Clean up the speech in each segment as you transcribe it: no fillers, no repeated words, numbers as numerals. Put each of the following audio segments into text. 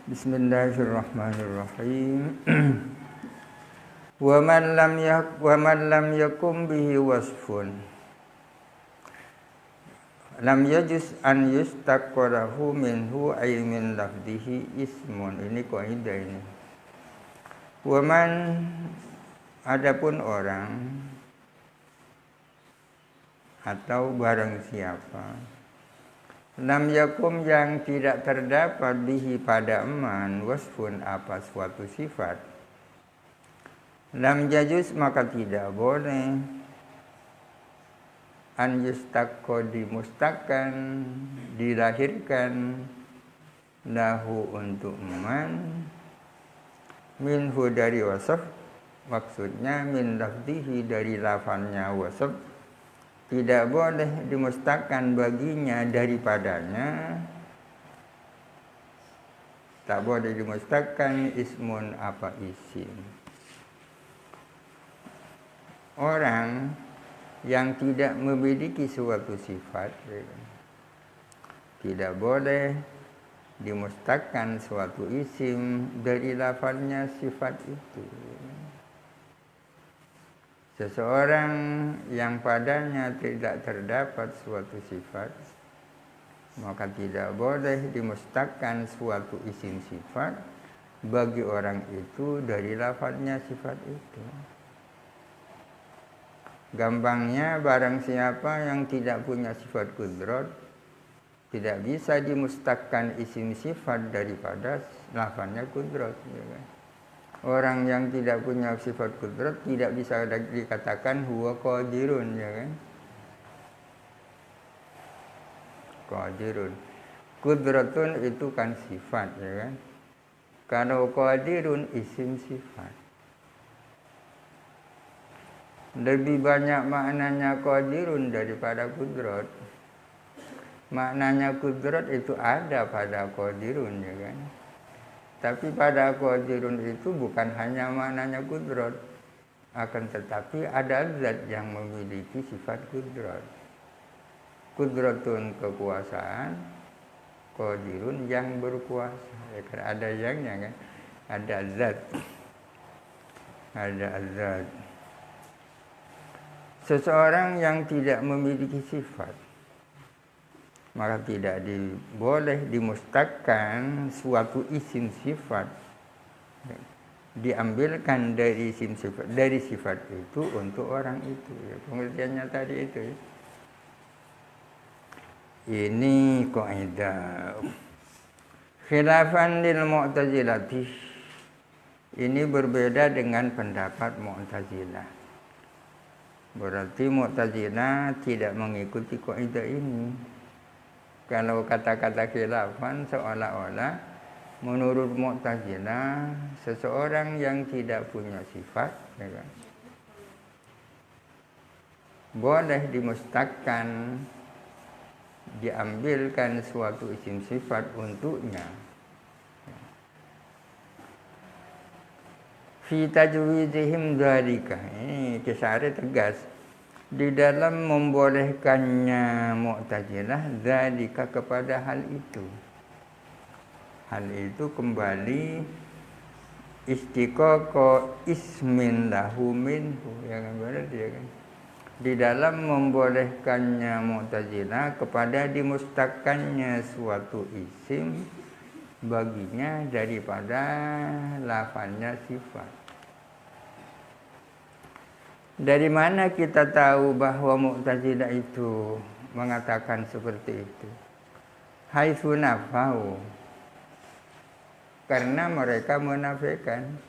Bismillahirrahmanirrahim. Wa man lam yakum bihi wasfun lam yajuz an yustaqarahu minhu ay min lafdihi ismun. Ini kaidah ini. Wa man, adapun orang atau barang siapa, lam yakum yang tidak terdapat bihi pada man wasfun apa suatu sifat, lam jajus maka tidak boleh an yustaqo dimustakan dilahirkan lahu untuk man minhu dari wasf, maksudnya min lafdihi dari lafalnya wasf, tidak boleh dimustakan baginya daripadanya, tak boleh dimustakan ismun apa isim. Orang yang tidak memiliki suatu sifat tidak boleh dimustakan suatu isim dari lafalnya sifat itu. Seseorang yang padanya tidak terdapat suatu sifat, maka tidak boleh dimustakan suatu isim sifat bagi orang itu dari lafalnya sifat itu. Gampangnya, barang siapa yang tidak punya sifat qudrat, tidak bisa dimustakan isim sifat daripada lafalnya qudrat. Ya kan? Orang yang tidak punya sifat qudrat tidak bisa dikatakan huwa qadirun, ya kan? Qadirun. Qudratun itu kan sifat, ya kan? Kalau qadirun isim sifat. Lebih banyak maknanya qadirun daripada qudrat. Maknanya qudrat itu ada pada qadirun, ya kan? Tapi pada qadirun itu bukan hanya maknanya qudrat, akan tetapi ada zat yang memiliki sifat qudrat. Qudratun kekuasaan, qadirun yang berkuasa. Ya kan ada yangnya kan? Ada zat. Ada zat. Seseorang yang tidak memiliki sifat, maka tidak boleh dimustakan suatu isim sifat, diambilkan dari isim sifat, dari sifat itu untuk orang itu. Ya, pengertiannya tadi itu. Ya. Ini kaidah. Khilafan lil Mu'tazilati. Ini berbeda dengan pendapat Mu'tazilah. Berarti Mu'tazilah tidak mengikuti kaidah ini. Kalau kata-kata khilafan seolah-olah menurut Mu'tazilah seseorang yang tidak punya sifat, ya kan, boleh dimustakan, diambilkan suatu isim sifat untuknya. Fi tajwidihim dzalika. Ini kisahnya tegas. Di dalam membolehkannya Mu'tazilah dzalika kepada hal itu. Hal itu kembali istiqaqo ismin lahu minhu, ya kan, benar dia kan. Di dalam membolehkannya Mu'tazilah kepada dimustakannya suatu isim baginya daripada lafalnya sifat. Dari mana kita tahu bahwa Mu'tazilah itu mengatakan seperti itu? Haitsu nafau, karena mereka menafikan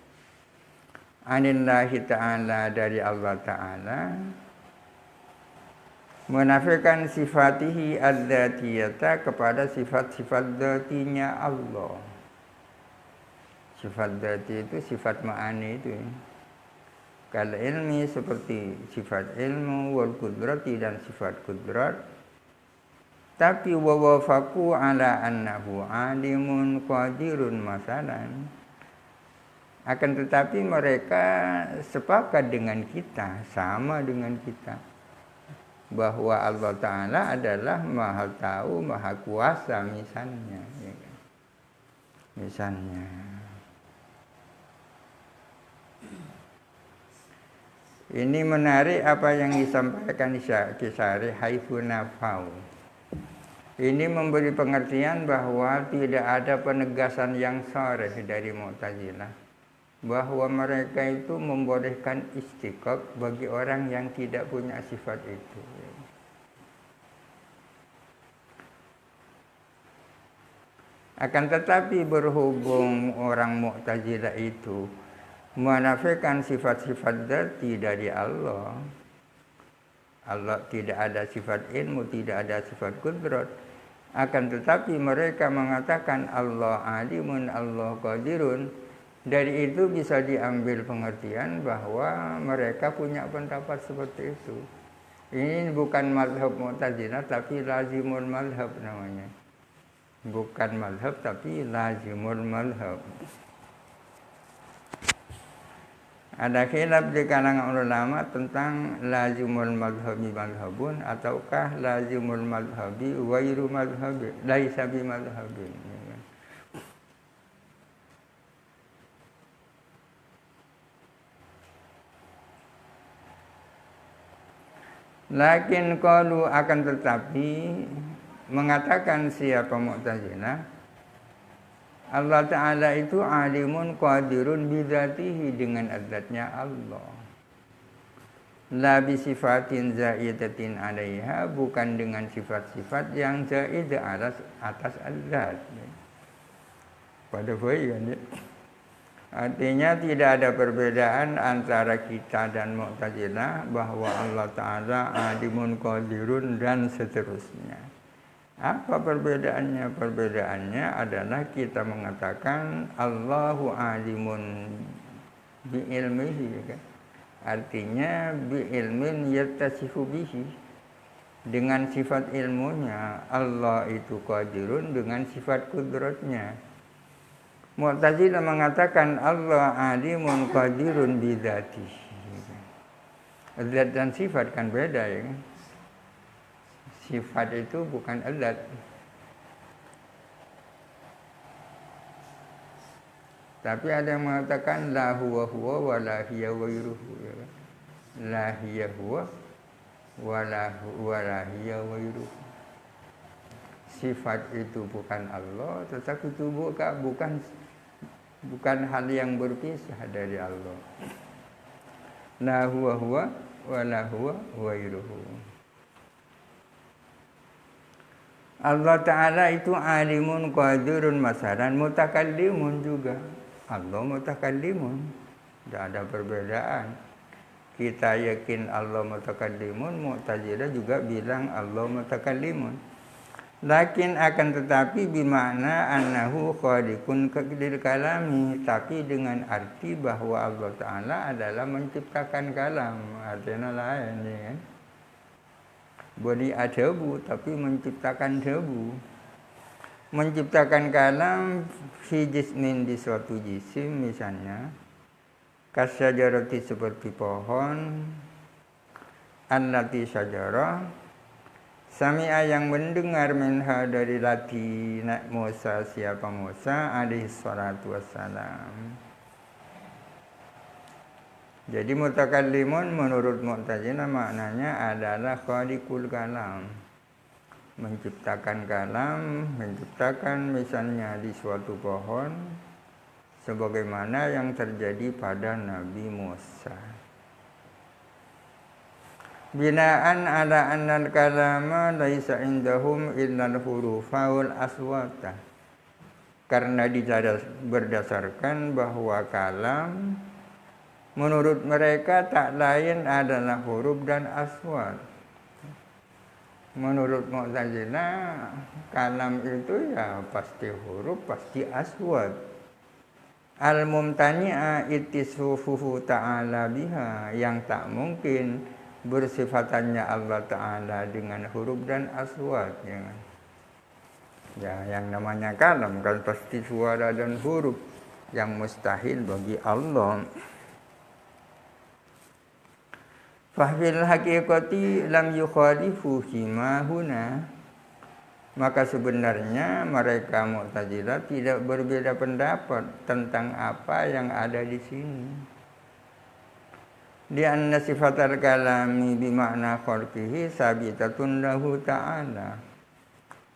anillahi ta'ala, dari Allah Ta'ala, menafikan sifatihi adzatiyata kepada sifat-sifat dzatinya Allah. Sifat dzati itu sifat ma'ani itu. Kal ilmi seperti sifat ilmu, wal qudrati dan sifat qudrat. Tapi wa wafaqu ala annahu alimun qadirun masalan. Akan tetapi mereka sepakat dengan kita, sama dengan kita, bahwa Allah Ta'ala adalah maha tahu, maha kuasa misalnya. misalnya. Ini menarik apa yang disampaikan Kisari haitsu nafau. Ini memberi pengertian bahwa tidak ada penegasan yang sharih dari Mu'tazilah bahwa mereka itu membolehkan istiqaq bagi orang yang tidak punya sifat itu. Akan tetapi berhubung orang Mu'tazilah itu menafikan sifat-sifat dzati dari Allah. Allah tidak ada sifat ilmu, tidak ada sifat qudrat. Akan tetapi mereka mengatakan Allah alimun, Allah qadirun. Dari itu bisa diambil pengertian bahwa mereka punya pendapat seperti itu. Ini bukan mazhab Mu'tazilah tapi lazimul mazhab namanya. Bukan mazhab tapi lazimul mazhab. Ada khilaf di kalangan ulama tentang lazimul madhabi madhabun ataukah lazimul madhabi wairu madhabi laisa bi madhabin. Lakin qalu akan tetapi mengatakan siapa Mu'tazilah Allah Ta'ala itu alimun qadirun bidzatihi dengan adzatnya Allah. La bisifatin zaidatin alaiha, bukan dengan sifat-sifat yang zaidah atas adzat. Pada poin ya. Artinya tidak ada perbedaan antara kita dan Mu'tazilah bahwa Allah Ta'ala alimun qadirun dan seterusnya. Apa perbedaannya? Perbedaannya adalah kita mengatakan Allahu alimun bi ilmihi, kan? Artinya bi ilmin yattasifu bihi, dengan sifat ilmunya. Allah itu qadirun dengan sifat kudratnya. Mu'tazilah mengatakan Allah alimun qadirun bi dzatihi. Zat dan sifat kan beda ya kan? Sifat itu bukan adzat. Tapi ada yang mengatakan la huwa huwa wa la hiya ghairuhu. La hiya huwa wa la hiya ghairuhu. Sifat itu bukan Allah, tetapi itu bukan hal yang berpisah dari Allah. La huwa huwa wa la huwa ghairuhu. Allah Ta'ala itu alimun qadirun masalan mutakallimun juga. Allah mutakallimun. Tidak ada perbedaan. Kita yakin Allah mutakallimun, Mu'tazilah juga bilang Allah mutakallimun. Lakin akan tetapi bimakna annahu khaliqun lil kalami, tapi dengan arti bahwa Allah Ta'ala adalah menciptakan kalam. Artinya lain ya kan? Bodi debu tapi menciptakan debu. Menciptakan kalam fi jismin di suatu jisim misalnya. Kasyajarati seperti pohon. Allati syajara. Sami'a yang mendengar minha dari lati Musa, siapa Musa alaihi salatu wassalam. Jadi mutakallimun menurut Mu'tazilah maknanya adalah khaliqul kalam. Menciptakan kalam, menciptakan misalnya di suatu pohon sebagaimana yang terjadi pada Nabi Musa. Binaan ala annal kalama laisa indahum illal hurufa wal aswata. Karena berdasarkan bahwa kalam menurut mereka tak lain adalah huruf dan aswat. Menurut Mu'tazilah, kalam itu ya pasti huruf, pasti aswat. Al-mumtani'a ittisufuhu ta'ala biha, yang tak mungkin bersifatannya Allah Ta'ala dengan huruf dan aswat. Ya, yang namanya kalam kan pasti suara dan huruf, yang mustahil bagi Allah. Fahfil haqiqati lam yukhalifu hima huna. Maka sebenarnya mereka Mu'tazilah tidak berbeda pendapat tentang apa yang ada di sini. Di anna sifatal kalami bimakna khalqihi sabitatun lahu ta'ala.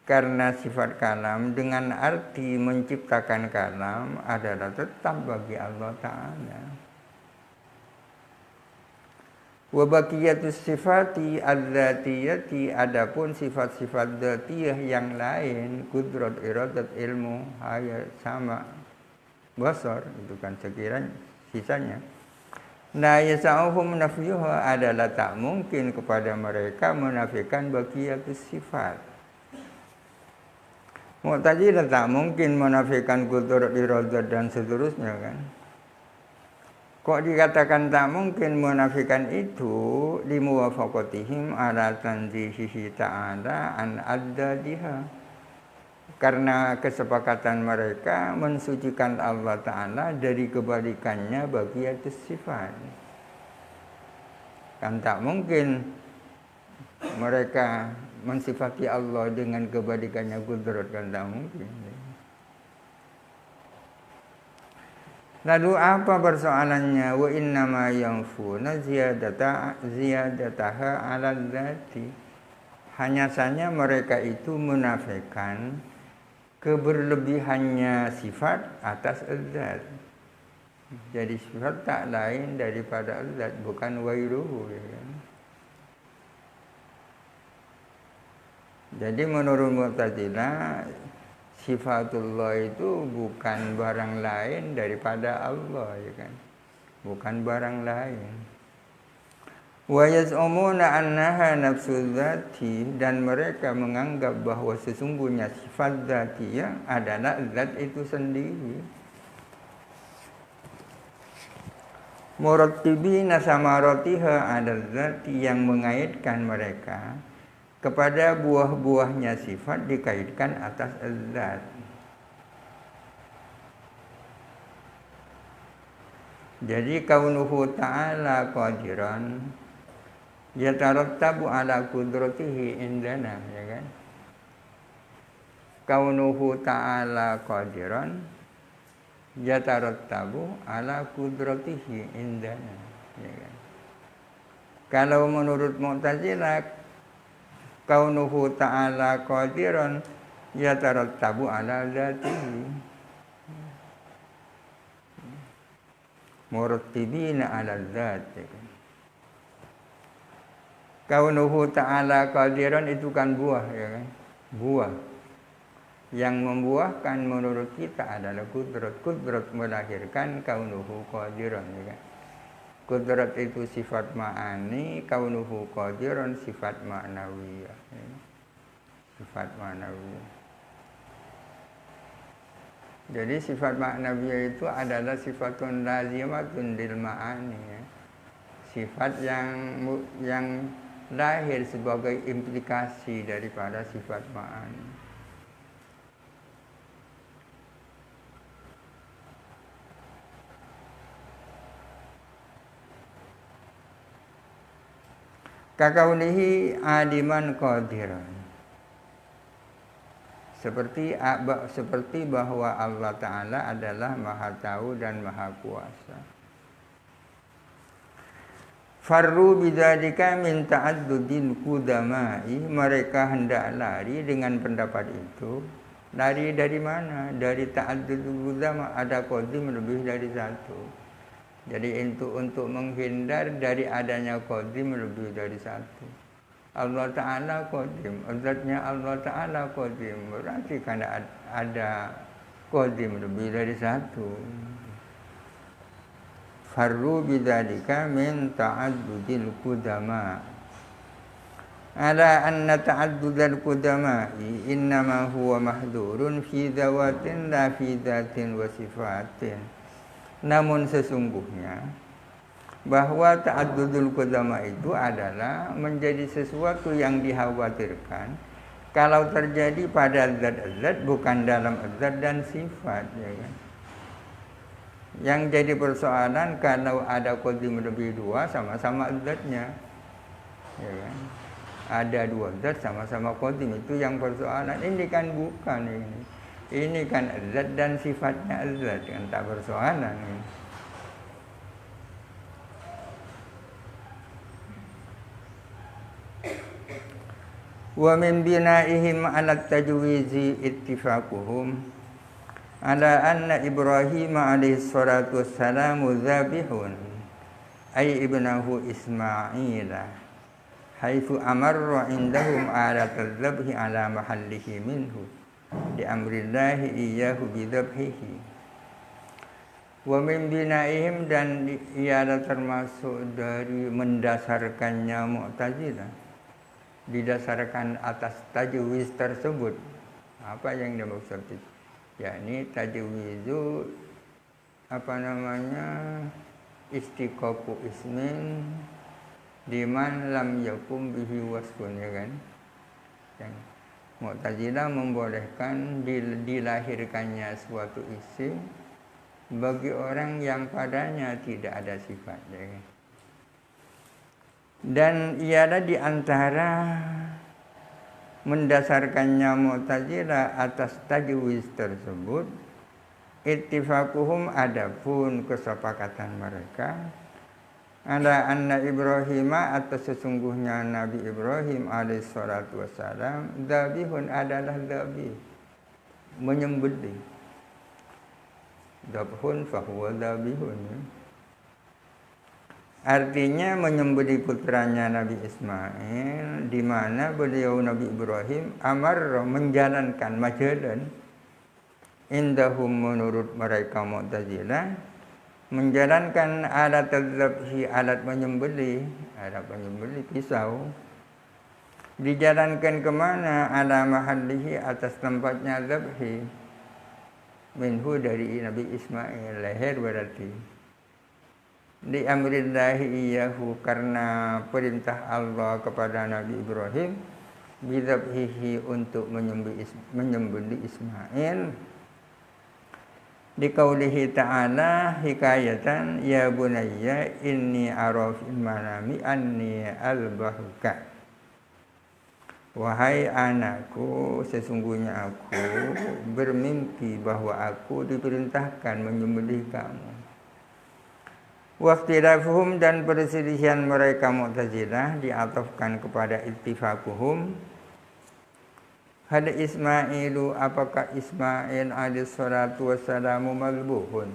Karena sifat kalam dengan arti menciptakan kalam adalah tetap bagi Allah Ta'ala. Wa baqiyatus sifati adzatiyati, adapun sifat-sifat dzatiyah yang lain, qudrat, iradat, ilmu, hayat, sama, basar, itu kan sekiranya sisanya. La yasa'uhum nafyuha, adalah tak mungkin kepada mereka menafikan baqiyatus sifat. Mu'tazilah tak mungkin menafikan qudrat, iradat dan seterusnya kan. Kok dikatakan tak mungkin menafikan itu limuwafaqatihim ala tanzihihi ta'ala an addadiha. Karena kesepakatan mereka mensucikan Allah Ta'ala dari kebalikannya baqiyatus sifat. Kan tak mungkin mereka mensifati Allah dengan kebalikannya qudrat, kan tak mungkin. Lalu apa persoalannya? Wa innama yanfuna ziyadataha 'ala dzati. Hanya saja mereka itu menafikan keberlebihannya sifat atas zat. Jadi sifat tak lain daripada zat, bukan wairuhu ya kan? Jadi menurut Mu'tazilah sifatullah itu bukan barang lain daripada Allah ya kan, bukan barang lain. Wa yaz'umuna annaha nafsu dzati, dan mereka menganggap bahwa sesungguhnya sifat dzatiyah adalah zat itu sendiri. Murattibina samaratiha, ada zat yang mengaitkan mereka kepada buah-buahnya sifat dikaitkan atas zat. Jadi kaunuhu ta'ala qadiran yatarattabu ala qudratihi indana ya kan. Kaunuhu ta'ala qadiran yatarattabu ala qudratihi indana ya kan. Kalau menurut Mu'tazilah kaunuhu ta'ala qadiran yatarattabu ala dzatihi murattibina ala dzat. Kaunuhu ta'ala qadiran itu kan buah ya kan, buah yang membuahkan menurut kita adalah qudrat. Qudrat melahirkan kaunuhu qadiran ya kan. Qudrat itu sifat ma'ani, kaunuhu qadiran sifat ma'nawiyah ya. Sifat ma'nawiyah. Jadi sifat ma'nawiyah itu adalah sifatun lazimatun lil ma'ani ya. Sifat yang lahir sebagai implikasi daripada sifat ma'ani. Kakaunihi adiman qadiran, seperti bahwa Allah Ta'ala adalah maha tahu dan maha kuasa. Farru bidzalika min ta'addudil qudama'i, mereka hendak lari dengan pendapat itu. Lari dari mana? Dari ta'addudul qudama, ada qadim lebih dari satu. Jadi untuk menghindar dari adanya qadim lebih dari satu. Allah Ta'ala qadim, zatnya Allah Ta'ala qadim, berarti karena ada qadim lebih dari satu. Farru bidzalika min ta'addudil qudama. Ala anna ta'addudal qudama'i innama huwa mahdurun fi dzawatin la fi dzatin wa sifatin. Namun sesungguhnya bahwa ta'addudul qudama itu adalah menjadi sesuatu yang dikhawatirkan kalau terjadi pada zat-zat, bukan dalam zat dan sifat ya kan? Yang jadi persoalan kalau ada qadim lebih dua sama-sama zatnya ya kan? ada dua zat sama-sama qadim, itu yang persoalan. Ini kan bukan ini. Ini kan zat dan sifatnya zat, kan tak persoalan ini. Wa min binaihim ala tajwizi ittifaquhum ala anna Ibrahim alaihi salatu wassalamu dzabihun ay ibnahu Ismaila haitsu amarra indahum ala tadzabhi ala mahallihi minhu di amrillahi iyyahu bidzabhihi. Wa min binaihim, dan ialah termasuk dari mendasarkannya Mu'tazilah, didasarkan atas tajwiz tersebut. Apa yang dimaksud itu? Yakni tajwizu istiqaqu ismin diman lam yakum bihi wasfun, ya kan? Yang Mu'tazilah membolehkan dilahirkannya suatu isim bagi orang yang padanya tidak ada sifat, ya kan? Dan ialah di antara mendasarkannya Mu'tazilah atas tajwiz tersebut ittifaquhum, adapun kesepakatan mereka, ala anna Ibrahim, atas sesungguhnya Nabi Ibrahim alaihi salatu wassalam, dzabihun adalah dzabih, menyembelih. Dzabhun fahuwa dzabihun, artinya menyembelih putranya Nabi Ismail, di mana beliau Nabi Ibrahim amar menjalankan majalan indahum, menurut mereka Mu'tazilah, menjalankan alat dzabhi, alat menyembelih pisau, dijalankan kemana? Ala mahallihi, atas tempatnya dzabhi, minhu, dari Nabi Ismail, leher berarti. Di amrillahi iyyahu, karena perintah Allah kepada Nabi Ibrahim, bidzabhihi, untuk menyembelih Ismail. Di qaulihi ta'ala hikayatan, ya bunayya inni ara fil manami anni albahuka, wahai anakku, sesungguhnya aku bermimpi bahwa aku diperintahkan menyembelih kamu. Waqtilafuhum, dan perselisihan mereka Mu'tazilah diatofkan kepada ittifaquhum. Hal Ismailu, apakah Ismail alaihi salatu wassalamu malbuhun?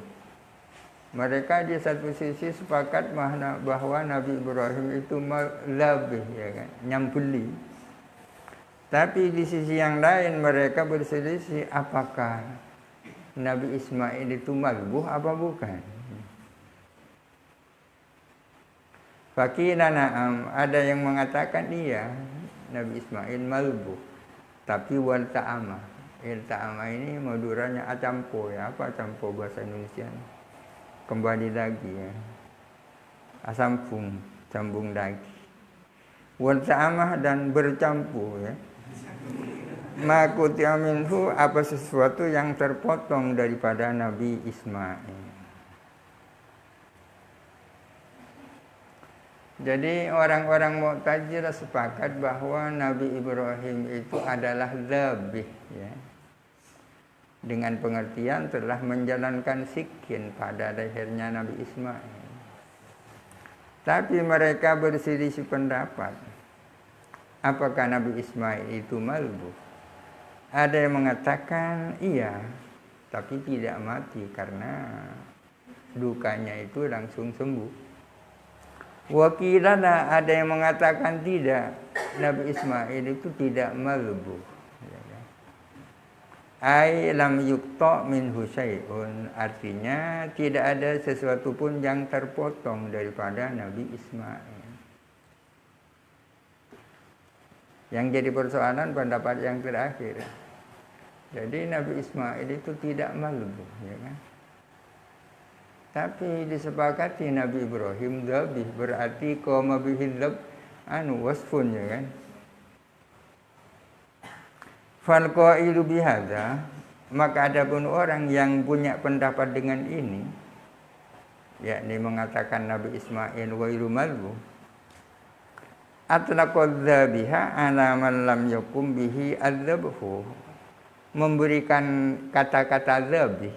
Mereka di satu sisi sepakat bahwa Nabi Ibrahim itu labih, ya kan, nyambeli. Tapi di sisi yang lain mereka berselisih, apakah Nabi Ismail itu malbuh apa bukan? Fakila na'am, ada yang mengatakan iya, Nabi Ismail malbuh, tapi wal ta'ama. Ta'ama ini Maduranya acampo, ya. Apa acampo bahasa Indonesia? Kembali lagi, ya. Asampung, cambung lagi. Wal ta'ama, dan bercampur, ya. Makutia minhu, apa sesuatu yang terpotong daripada Nabi Ismail. Jadi orang-orang Mu'tazilah sepakat bahwa Nabi Ibrahim itu adalah dzabih, ya, dengan pengertian telah menjalankan sikin pada lehernya Nabi Ismail. Tapi mereka berselisih pendapat, apakah Nabi Ismail itu malbuh? Ada yang mengatakan iya, tapi tidak mati karena dukanya itu langsung sembuh. Wakilana, ada yang mengatakan tidak, Nabi Ismail itu tidak malbuh. Ai lam yuqta minhu syai'un, artinya tidak ada sesuatu pun yang terpotong daripada Nabi Ismail. Yang jadi persoalan pendapat yang terakhir. Jadi Nabi Ismail itu tidak malbuh, ya kan? Tapi disepakati Nabi Ibrahim dzabih, berarti qama bihi dzab wasfun, ya kan? Fal qailu bihadza, maka adapun orang yang punya pendapat dengan ini, yakni mengatakan Nabi Ismail ghairu malbuh, atlaqadz dzabiha ala man lam yakum bihi adzabhu, memberikan kata-kata dzabih,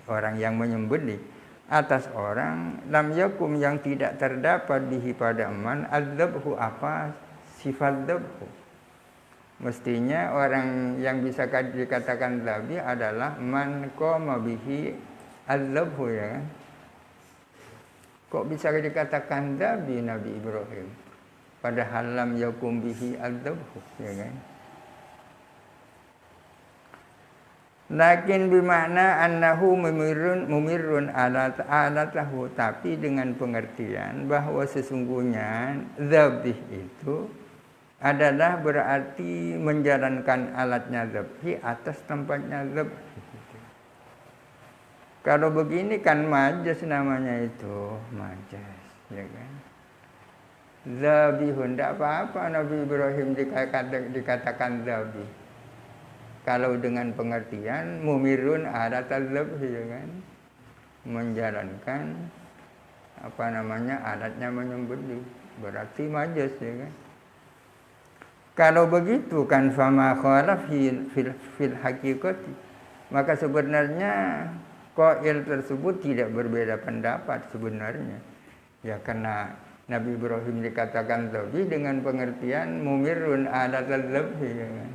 orang yang menyembelih, atas orang lam yakum yang tidak terdapat bihi pada man adzabhu, apa sifat dzabhu. Mestinya orang yang bisa dikatakan dzabih adalah man qama bihi adzabhu, ya kan? Kok bisa dikatakan dzabih Nabi Ibrahim padahal lam yakum bihi adzabhu, ya kan? Lakin bimakna annahu mumirrun ala tahu, tapi dengan pengertian bahwa sesungguhnya dzabih itu adalah berarti menjalankan alatnya dzabhi atas tempatnya dzabhi. Kalau begini kan majas namanya itu, majas, ya kan? Dzabihun, tidak apa-apa Nabi Ibrahim dikatakan dzabih. Kalau dengan pengertian mumirun alat dzabhi, ya kan? Menjalankan alatnya menyembelih, berarti majas, ya kan? Kalau begitu kan fama khalaf fil haqiqati, maka sebenarnya qail tersebut tidak berbeda pendapat sebenarnya. Ya karena Nabi Ibrahim dikatakan dzabih dengan pengertian mumirun alat dzabhi, ya kan?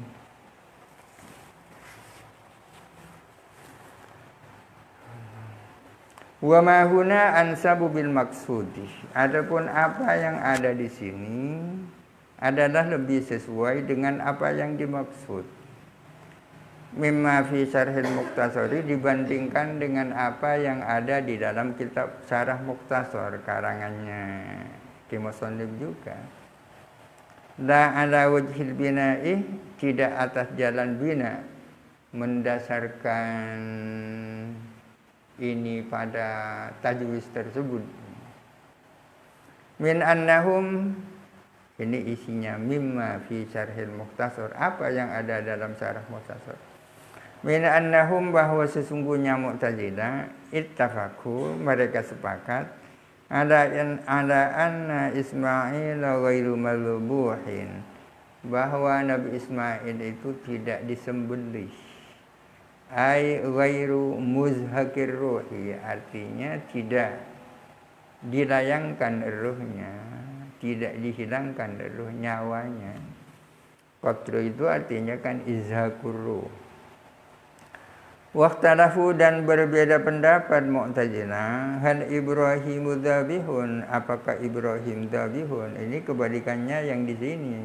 Wa ma huna ansabu bil maksudi. Adapun apa yang ada di sini adalah lebih sesuai dengan apa yang dimaksud. Mimma fi syarhil Mukhtasari, dibandingkan dengan apa yang ada di dalam kitab Syarah Mukhtasar karangannya Ki Musannif juga. La ala wajhil bina'i, tidak atas jalan bina, mendasarkan ini pada tajwid tersebut. Min annahum, ini isinya mimma fi syarhil Mukhtasar, apa yang ada dalam syarah Mukhtasar. Min annahum, bahwa sesungguhnya Mu'tazilah ittafaqu, mereka sepakat ala anna Ismail ghairu malbuhin, bahwa Nabi Ismail itu tidak disembelih. Ai ghairu muzhakir ruhi, artinya tidak dilayangkan ruhnya, tidak dihilangkan ruh nyawanya. Qatru itu artinya kan izhakur ruh. Waqtalafu, dan berbeda pendapat Mu'tazilah, hal Ibrahimu dzabihun, apakah Ibrahim dzabihun? Ini kebalikannya yang di sini.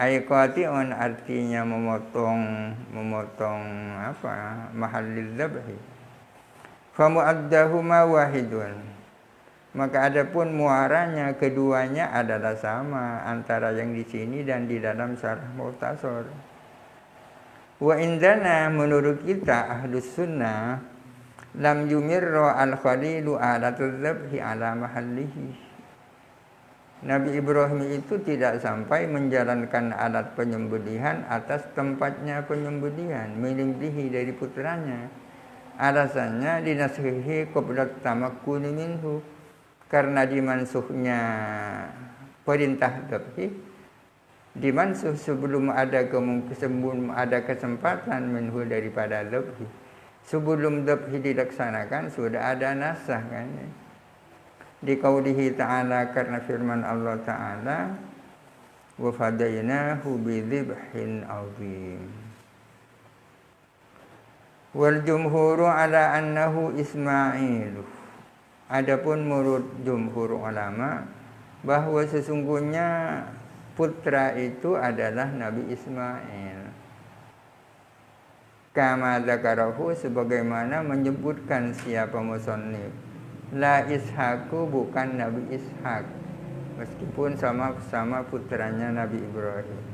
Ay qati'un, artinya memotong mahallil dzabhi. Fa mu'addahuma wahidun, maka adapun muaranya keduanya adalah sama antara yang di sini dan di dalam Syarah Mukhtasar. Wa indana, menurut kita Ahlus Sunnah, lam yumirra al-khalilu ala dzabhi ala mahallihi. Nabi Ibrahim itu tidak sampai menjalankan alat penyembelihan atas tempatnya penyembelihan, milih dari putranya. Alasannya dinashihi qabla tamakkuni minhu, karena dimansuhnya perintah dzabhi, dimansuh sebelum ada kesempatan minhu daripada dzabhi. Sebelum dzabhi dilaksanakan sudah ada nasah, kan? Di qaulihi ta'ala, karena firman Allah Ta'ala, wa fadainahu bidzibhin azim. Wal jumhuru ala annahu Ismail. Adapun menurut jumhur ulama bahwa sesungguhnya putra itu adalah Nabi Ismail. Kama dzakarahu, sebagaimana menyebutkan siapa musannif. La Ishaku, bukan Nabi Ishak, meskipun sama putranya Nabi Ibrahim.